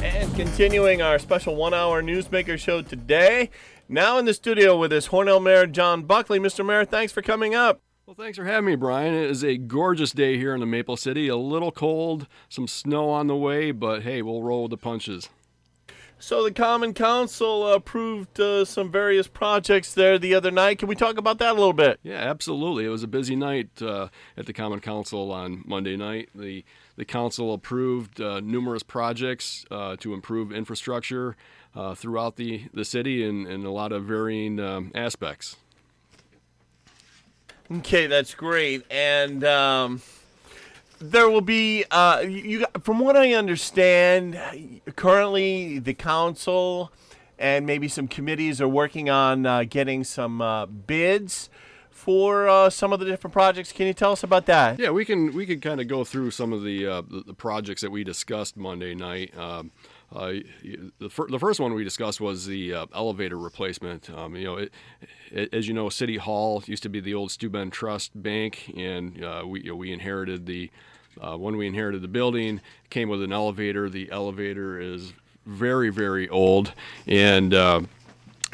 And continuing our special 1-hour Newsmaker show today, now in the studio with us, Hornell Mayor John Buckley. Mr. Mayor, thanks for coming up. Well, thanks for having me, Brian. It is a gorgeous day here in the Maple City. A little cold, some snow on the way, but hey, we'll roll with the punches. So the Common Council approved some various projects there the other night. Can we talk about that a little bit? Yeah, absolutely. It was a busy night at the Common Council on Monday night. The council approved numerous projects to improve infrastructure throughout the city in a lot of varying aspects. Okay, that's great. And there will be, from what I understand, currently the council and maybe some committees are working on getting some bids for some of the different projects. Can you tell us about that? Yeah, we could kind of go through some of the projects that we discussed Monday night. The first one we discussed was the elevator replacement. As you know, City Hall used to be the old Steuben Trust Bank, and we inherited when we inherited the building, it came with an elevator. The elevator is very, very old, and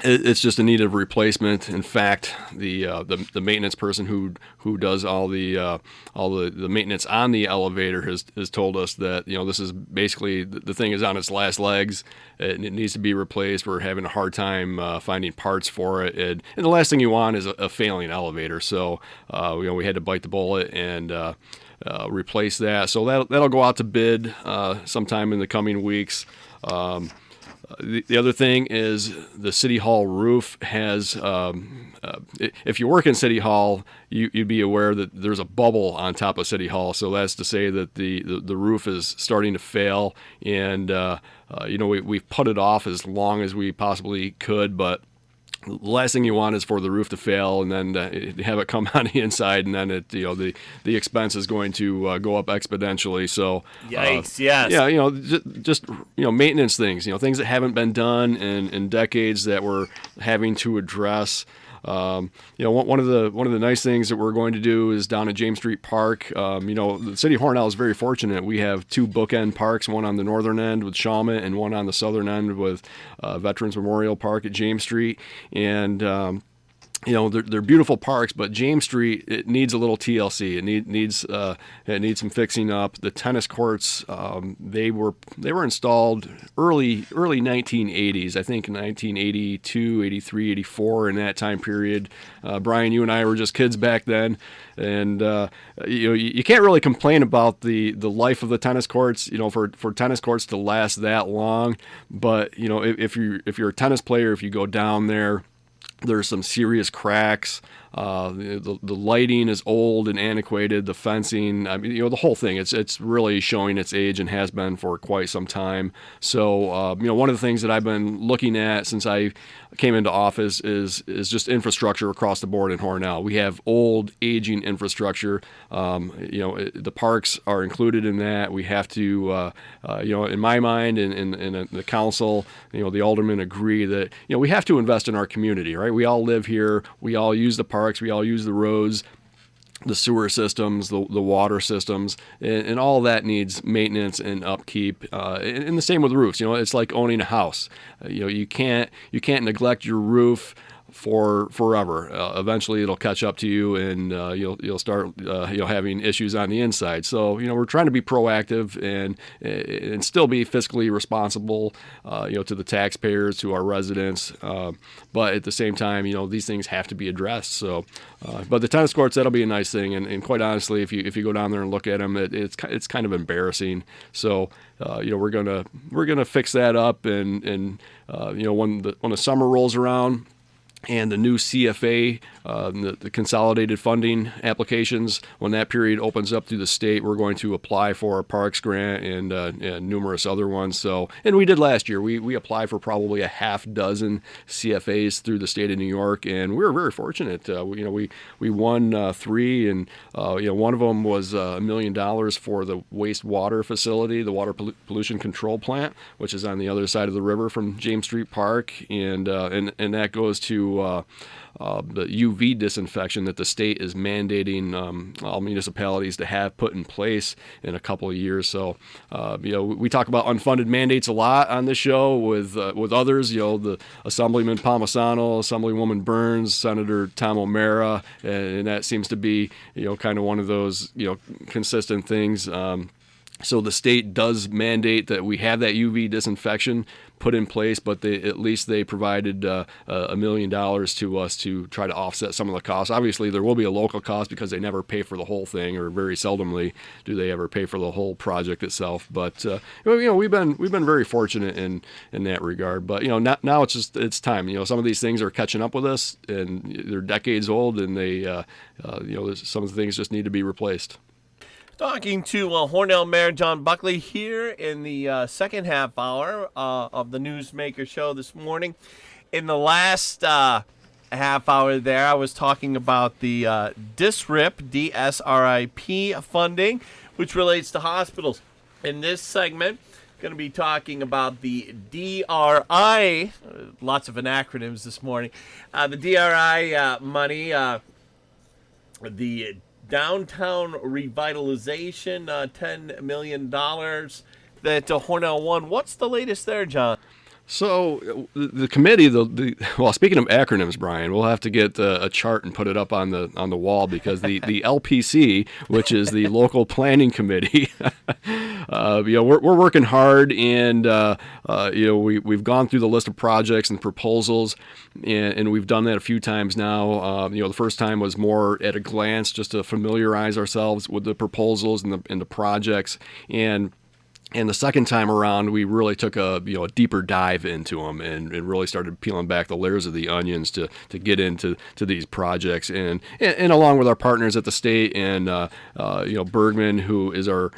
it's just in need of replacement. In fact, the maintenance person who does all the maintenance on the elevator has told us that this is basically the thing is on its last legs. It needs to be replaced. We're having a hard time finding parts for it, and the last thing you want is a failing elevator. So we had to bite the bullet and replace that. So that'll go out to bid sometime in the coming weeks. The other thing is the City Hall roof has, if you work in City Hall, you'd be aware that there's a bubble on top of City Hall. So that's to say that the roof is starting to fail. And, we've put it off as long as we possibly could, but the last thing you want is for the roof to fail and then have it come on the inside, and then the expense is going to go up exponentially. So, yikes! Yes. Yeah, just maintenance things, things that haven't been done in decades that we're having to address. One of the nice things that we're going to do is down at James Street Park. The city of Hornell is very fortunate. We have two bookend parks, one on the northern end with Chalmette and one on the southern end with Veterans Memorial Park at James Street. And they're beautiful parks, but James Street, it needs a little TLC. It needs some fixing up. The tennis courts, they were installed early 1980s. I think 1982, 83, 84 in that time period. Brian, you and I were just kids back then, and you can't really complain about the life of the tennis courts. For tennis courts to last that long, but if you're a tennis player, if you go down there, there's some serious cracks. The lighting is old and antiquated. The fencing, the whole thing. It's really showing its age and has been for quite some time. So, one of the things that I've been looking at since I came into office is just infrastructure across the board in Hornell. We have old, aging infrastructure. The parks are included in that. We have to, in my mind, and the council, the aldermen agree that we have to invest in our community. Right? We all live here. We all use the parks. We all use the roads, the sewer systems, the water systems, and all that needs maintenance and upkeep. And the same with roofs. It's like owning a house. You can't neglect your roof for forever. Eventually, it'll catch up to you, and you'll start having issues on the inside. So we're trying to be proactive and still be fiscally responsible, to the taxpayers, to our residents. But at the same time, these things have to be addressed. So, but the tennis courts, that'll be a nice thing. And quite honestly, if you go down there and look at them, it's kind of embarrassing. So, we're gonna fix that up, and when the summer rolls around, and the new CFA, the consolidated funding applications, when that period opens up through the state, we're going to apply for a parks grant and numerous other ones. So, and we did last year. We applied for probably a half dozen CFAs through the state of New York, and we were very fortunate. We won three, and one of them was $1 million for the wastewater facility, the water pollution control plant, which is on the other side of the river from James Street Park, and that goes to the UV disinfection that the state is mandating all municipalities to have put in place in a couple of years. So, we talk about unfunded mandates a lot on this show with others. The Assemblyman Palmisano, Assemblywoman Burns, Senator Tom O'Mara, and that seems to be kind of one of those consistent things. So the state does mandate that we have that UV disinfection put in place, but at least they provided $1 million to us to try to offset some of the costs. Obviously, there will be a local cost because they never pay for the whole thing, or very seldomly do they ever pay for the whole project itself. But we've been very fortunate in that regard. But now it's time. Some of these things are catching up with us, and they're decades old, and they some of the things just need to be replaced. Talking to Hornell Mayor John Buckley here in the second half hour of the Newsmaker show this morning. In the last half hour there, I was talking about the DSRIP, D-S-R-I-P funding, which relates to hospitals. In this segment, going to be talking about the DRI, lots of acronyms this morning, the DRI money, the Downtown Revitalization, $10 million that Hornell won. What's the latest there, John? So the committee, well, speaking of acronyms, Brian, we'll have to get a chart and put it up on the wall, because the LPC, which is the Local Planning Committee, we're working hard, and we've gone through the list of projects and proposals, and we've done that a few times now. The first time was more at a glance, just to familiarize ourselves with the proposals and the projects, and the second time around, we really took a deeper dive into them and really started peeling back the layers of the onions to get into these projects, and along with our partners at the state and Bergman, who is our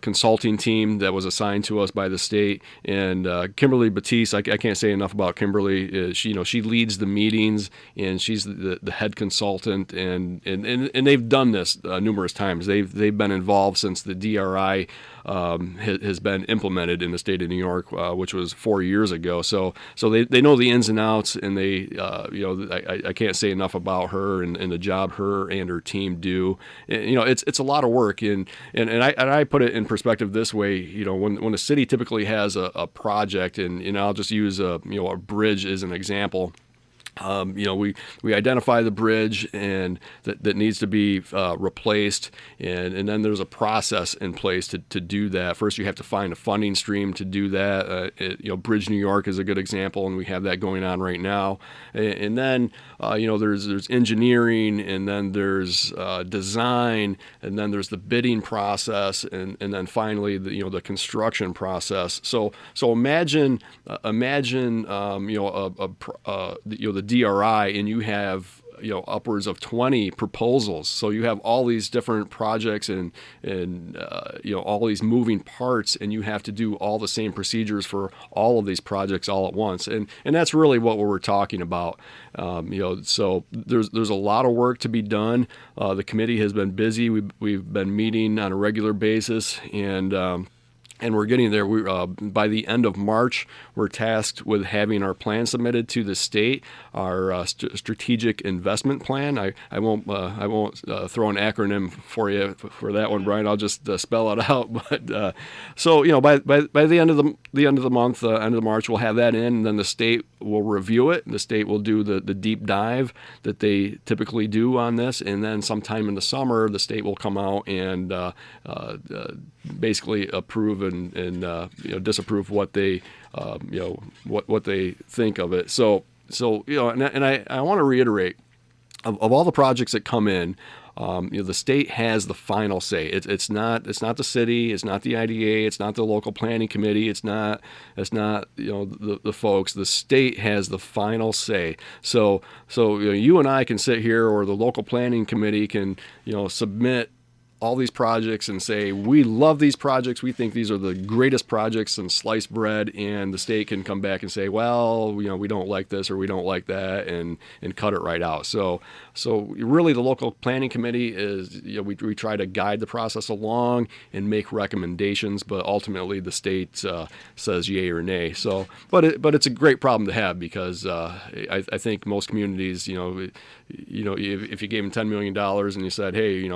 consulting team that was assigned to us by the state, and Kimberly Batiste. I can't say enough about Kimberly. She leads the meetings, and she's the head consultant, and they've done this numerous times. They've been involved since the DRI has been implemented in the state of New York, which was 4 years ago. So they know the ins and outs, and they I can't say enough about her and the job her and her team do. It's a lot of work, and I put it in perspective this way. When a city typically has a project, and I'll just use a bridge as an example. We identify the bridge and that needs to be replaced, and then there's a process in place to do that. First, you have to find a funding stream to do that. Bridge New York is a good example, and we have that going on right now. And then there's engineering, and then there's design, and then there's the bidding process, and then finally the construction process. So imagine the DRI, and you have upwards of 20 proposals. So you have all these different projects and all these moving parts, and you have to do all the same procedures for all of these projects all at once. And that's really what we're talking about. So there's a lot of work to be done. The committee has been busy. We've been meeting on a regular basis, and we're getting there. By the end of March, we're tasked with having our plan submitted to the state, our strategic investment plan. I won't throw an acronym for you for that one, Brian. I'll just spell it out. But by the end of the month, end of March, we'll have that in, and then the state will review it. The state will do the deep dive that they typically do on this, and then sometime in the summer, the state will come out and basically approve and disapprove what they what they think of it. So and I want to reiterate, of all the projects that come in, the state has the final say. It's not the city, it's not the IDA, it's not the local planning committee, it's not the folks. The state has the final say. So you and I can sit here, or the local planning committee can submit all these projects and say, we love these projects. We think these are the greatest projects in sliced bread. And the state can come back and say, well, we don't like this or we don't like that, and cut it right out. So really the local planning committee is, we try to guide the process along and make recommendations, but ultimately the state says yay or nay. So, but it's a great problem to have, because I think most communities, if you gave them $10 million and you said, hey,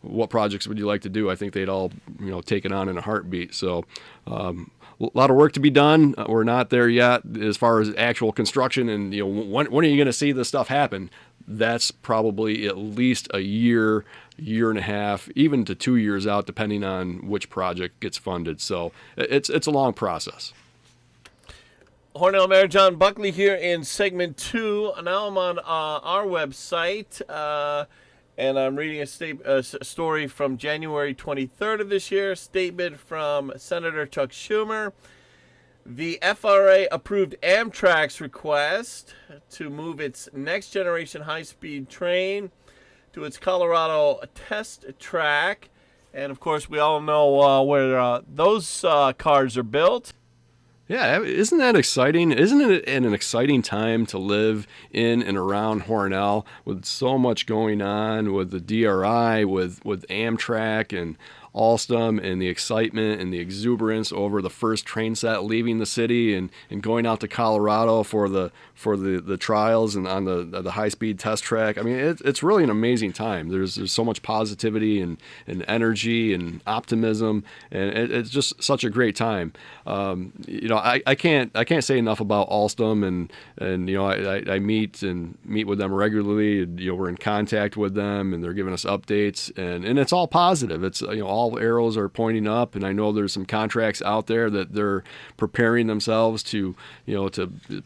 what projects would you like to do? I think they'd all, take it on in a heartbeat. So, a lot of work to be done. We're not there yet as far as actual construction, and when are you going to see this stuff happen? That's probably at least a year and a half, even to 2 years out, depending on which project gets funded. So it's a long process. Hornell Mayor John Buckley here in segment 2. Now I'm on our website, and I'm reading a story from January 23rd of this year, statement from Senator Chuck Schumer. The FRA approved Amtrak's request to move its next generation high-speed train to its Colorado test track. And, of course, we all know where those cars are built. Yeah, isn't that exciting? Isn't it an exciting time to live in and around Hornell, with so much going on with the DRI, with Amtrak and Alstom, and the excitement and the exuberance over the first train set leaving the city and going out to Colorado for the trials and on the high-speed test track? I mean, it's really an amazing time. There's so much positivity and energy and optimism, and it's just such a great time. I can't say enough about Alstom, and I meet with them regularly. And, we're in contact with them, and they're giving us updates, and it's all positive. It's all arrows are pointing up, and I know there's some contracts out there that they're preparing themselves to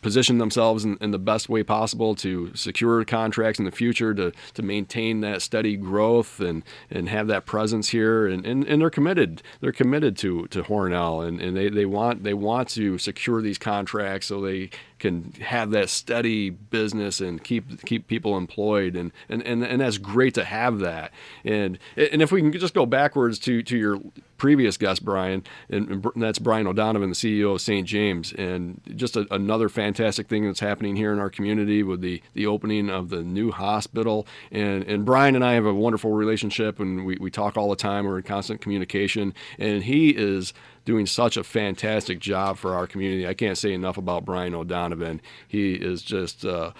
position themselves in the best way possible to secure contracts in the future to maintain that steady growth and have that presence here, and they're committed. They're committed to Hornell, and they want to secure these contracts so they can have that steady business and keep people employed, and that's great to have that. And if we can just go backwards to your previous guest, Brian, and that's Brian O'Donovan, the CEO of St. James, and just another fantastic thing that's happening here in our community with the opening of the new hospital. And Brian and I have a wonderful relationship, and we talk all the time. We're in constant communication, and he is doing such a fantastic job for our community. I can't say enough about Brian O'Donovan. He is just a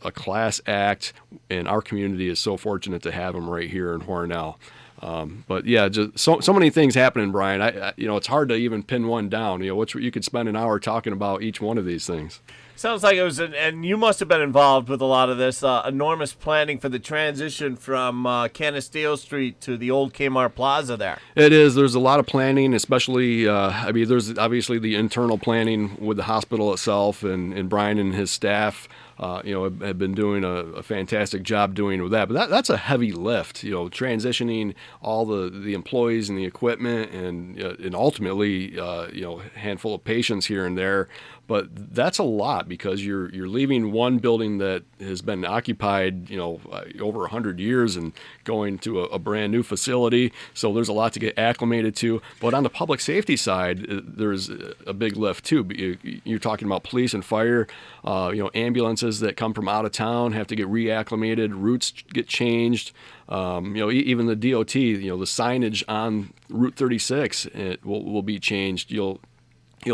class act, and our community is so fortunate to have him right here in Hornell. But yeah, just so many things happening, Brian. It's hard to even pin one down. You could spend an hour talking about each one of these things. Sounds like it was, and you must have been involved with a lot of this, enormous planning for the transition from Canisteo Street to the old Kmart Plaza there. It is. There's a lot of planning, especially, there's obviously the internal planning with the hospital itself, and Brian and his staff have been doing a fantastic job doing with that. But that's a heavy lift, transitioning all the employees and the equipment and ultimately, a handful of patients here and there. But that's a lot, because you're leaving one building that has been occupied, over 100 years, and going to a brand new facility. So there's a lot to get acclimated to. But on the public safety side, there's a big lift too. You're talking about police and fire, ambulances that come from out of town have to get reacclimated, routes get changed. Even the DOT, the signage on Route 36 will be changed. You'll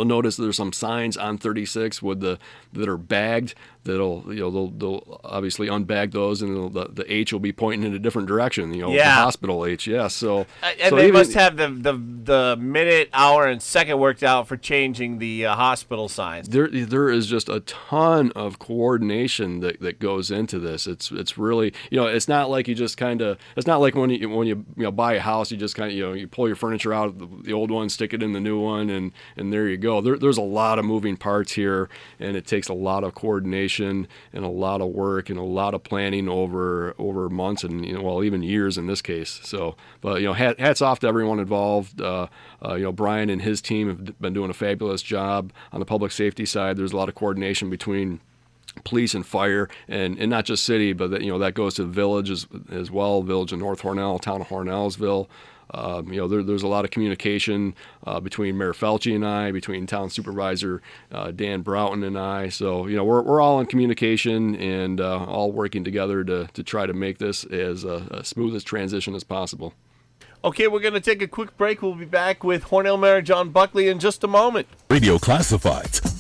notice there's some signs on 36 that are bagged. They'll obviously unbag those, and the H will be pointing in a different direction. The hospital H. Yeah. So they must have the minute, hour, and second worked out for changing the hospital signs. There is just a ton of coordination that goes into this. It's really, it's not like you just kind of. It's not like when you buy a house, you just kind of you pull your furniture out of the old one, stick it in the new one, and there you go. There's a lot of moving parts here, and it takes a lot of coordination and a lot of work and a lot of planning over months and even years in this case. So, but hats off to everyone involved. Brian and his team have been doing a fabulous job on the public safety side. There's a lot of coordination between police and fire, and not just city, but that goes to the village as well, village in North Hornell, town of Hornellsville. There's a lot of communication between Mayor Felci and I, between Town Supervisor Dan Broughton and I. So, we're all in communication and all working together to try to make this as a smooth as transition as possible. Okay, we're going to take a quick break. We'll be back with Hornell Mayor John Buckley in just a moment. Radio Classifieds.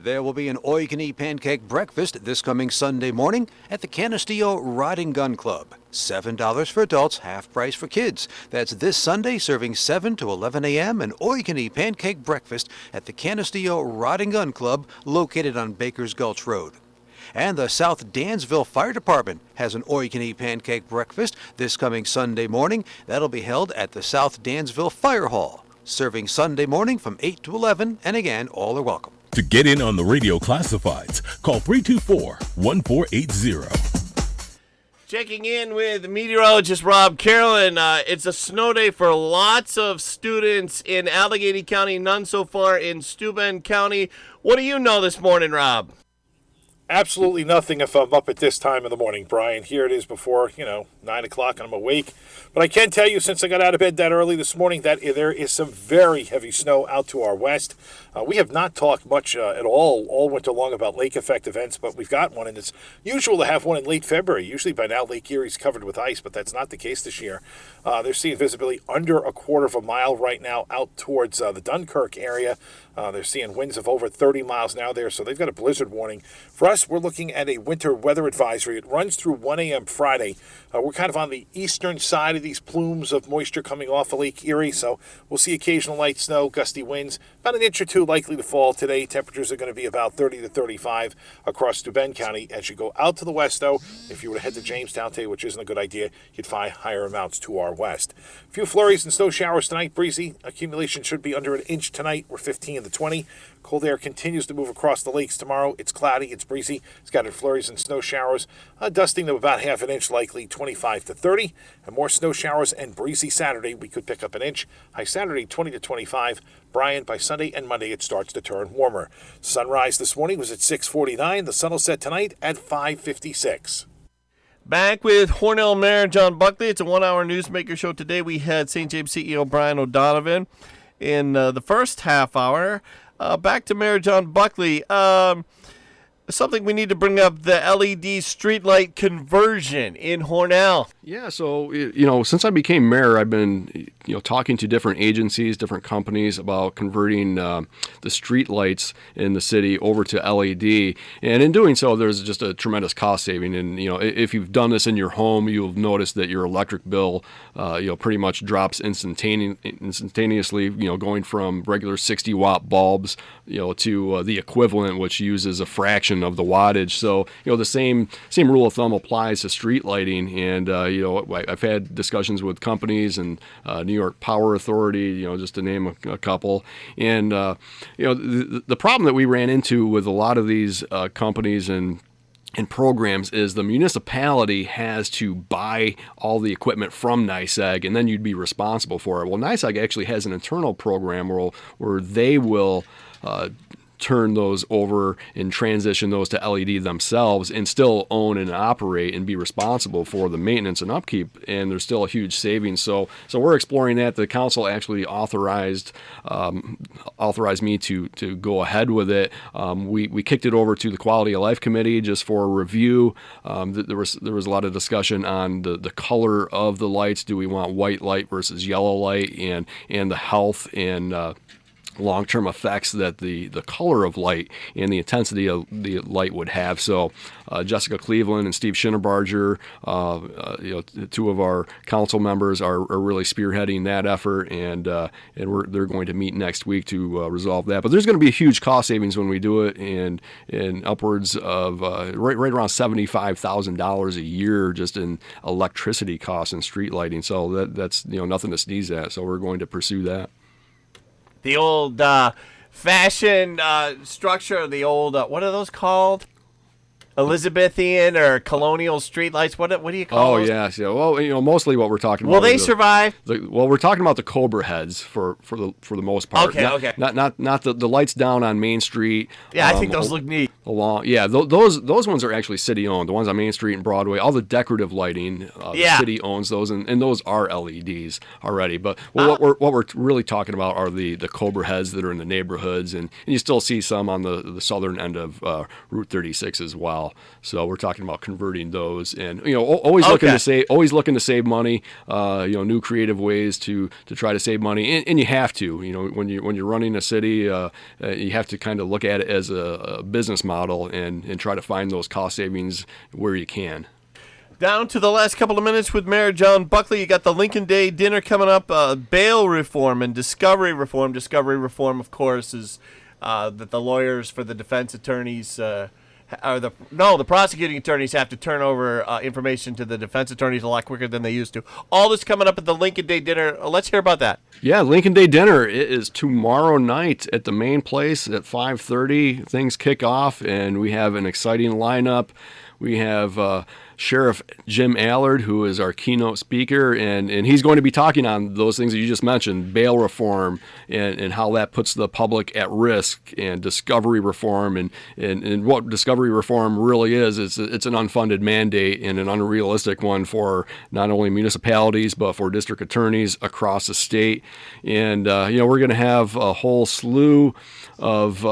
There will be an all-you-can-eat pancake breakfast this coming Sunday morning at the Canisteo Riding Gun Club. $7 for adults, half price for kids. That's this Sunday, serving 7 to 11 a.m. an all-you-can-eat pancake breakfast at the Canisteo Riding Gun Club, located on Baker's Gulch Road. And the South Dansville Fire Department has an all-you-can-eat pancake breakfast this coming Sunday morning. That'll be held at the South Dansville Fire Hall, serving Sunday morning from 8 to 11, and again, all are welcome. To get in on the radio classifieds, call 324-1480. Checking in with meteorologist Rob Carolyn. It's a snow day for lots of students in Allegheny County, none so far in Steuben County. What do you know this morning, Rob? Absolutely nothing if I'm up at this time of the morning, Brian. Here it is before, 9 o'clock and I'm awake. But I can tell you, since I got out of bed that early this morning, that there is some very heavy snow out to our west. We have not talked much at all winter long about lake effect events, but we've got one, and it's usual to have one in late February. Usually by now Lake Erie's covered with ice, but that's not the case this year. They're seeing visibility under a quarter of a mile right now out towards the Dunkirk area. They're seeing winds of over 30 miles an hour there, so they've got a blizzard warning. For us, we're looking at a winter weather advisory. It runs through 1 a.m. Friday. We're kind of on the eastern side of these plumes of moisture coming off of Lake Erie, so we'll see occasional light snow, gusty winds, about an inch or two likely to fall today. Temperatures are going to be about 30 to 35 across Steuben County. As you go out to the west, though, if you were to head to Jamestown today, which isn't a good idea, you'd find higher amounts to our west. A few flurries and snow showers tonight, breezy. Accumulation should be under an inch tonight. We're 15 to 20. Cold air continues to move across the lakes tomorrow. It's cloudy, it's breezy, scattered flurries and snow showers. Dusting of about half an inch likely, 25 to 30. And more snow showers and breezy Saturday. We could pick up an inch. High Saturday, 20 to 25. Brian, by Sunday and Monday, it starts to turn warmer. Sunrise this morning was at 6:49. The sun will set tonight at 5:56. Back with Hornell Mayor John Buckley. It's a 1-hour Newsmaker show. Today we had St. James CEO Brian O'Donovan in the first half hour. Back to Mayor John Buckley. Something we need to bring up, the LED streetlight conversion in Hornell. Yeah, so, since I became mayor, I've been, talking to different agencies, different companies about converting the street lights in the city over to LED. And in doing so, there's just a tremendous cost saving. And, if you've done this in your home, you'll notice that your electric bill, pretty much drops instantaneously, going from regular 60-watt bulbs, to the equivalent, which uses a fraction of the wattage. So, the same rule of thumb applies to street lighting. And, I've had discussions with companies and New York Power Authority, just to name a couple. And, the problem that we ran into with a lot of these companies and programs is the municipality has to buy all the equipment from NYSEG, and then you'd be responsible for it. Well, NYSEG actually has an internal program where they will turn those over and transition those to LED themselves and still own and operate and be responsible for the maintenance and upkeep, and there's still a huge savings. So we're exploring that. The council actually authorized me to go ahead with it. We kicked it over to the Quality of Life Committee just for review. There was a lot of discussion on the color of the lights. Do we want white light versus yellow light, and the health and long-term effects that the color of light and the intensity of the light would have. So Jessica Cleveland and Steve Schinnebarger, two of our council members, are really spearheading that effort, and they're going to meet next week to resolve that. But there's going to be a huge cost savings when we do it, and upwards of right around $75,000 a year just in electricity costs and street lighting. So that's nothing to sneeze at. So we're going to pursue that. The old fashion structure, the old, what are those called? Elizabethan or colonial streetlights. What do you call Oh those? yes, yeah. Well, mostly what we're talking about. Will they is survive? We're talking about the Cobra heads for the most part. Okay, okay. Not the lights down on Main Street. Yeah, I think those look neat. Those ones are actually city owned. The ones on Main Street and Broadway, all the decorative lighting, the city owns those, and those are LEDs already. But what we're really talking about are the Cobra heads that are in the neighborhoods, and you still see some on the southern end of Route 36 as well. So we're talking about converting those, and always looking to save money. New creative ways to try to save money, and you have to. When you're running a city, you have to kind of look at it as a business model and try to find those cost savings where you can. Down to the last couple of minutes with Mayor John Buckley. You got the Lincoln Day dinner coming up. Bail reform and discovery reform. Discovery reform, of course, is that the lawyers for the defense attorneys the prosecuting attorneys have to turn over information to the defense attorneys a lot quicker than they used to. All this coming up at the Lincoln Day dinner. Let's hear about that. Yeah, Lincoln Day dinner. It is tomorrow night at the main place at 5:30. Things kick off, and we have an exciting lineup. We have Sheriff Jim Allard, who is our keynote speaker, and he's going to be talking on those things that you just mentioned, bail reform and how that puts the public at risk, and discovery reform, and what discovery reform really is. It's an unfunded mandate and an unrealistic one for not only municipalities but for district attorneys across the state. And we're going to have a whole slew of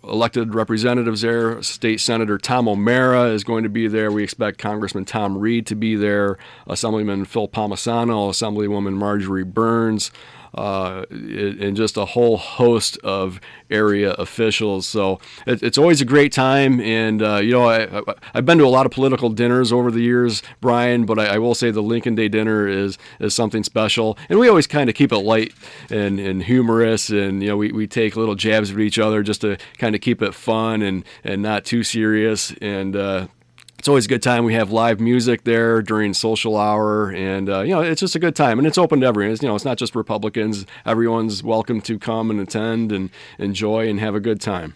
elected representatives there. State Senator Tom O'Mara is going to be there. We expect Congressman Tom Reed to be there, Assemblyman Phil Palmisano, Assemblywoman Marjorie Burns, and just a whole host of area officials. So it's always a great time. And, I've been to a lot of political dinners over the years, Brian, but I will say the Lincoln Day dinner is something special. And we always kind of keep it light and humorous. And, we take little jabs at each other just to kind of keep it fun and not too serious. And, it's always a good time. We have live music there during social hour, and it's just a good time. And it's open to everyone. It's not just Republicans. Everyone's welcome to come and attend and enjoy and have a good time.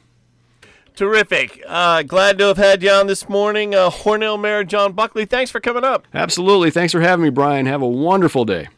Terrific. Glad to have had you on this morning. Hornell Mayor John Buckley, thanks for coming up. Absolutely. Thanks for having me, Brian. Have a wonderful day.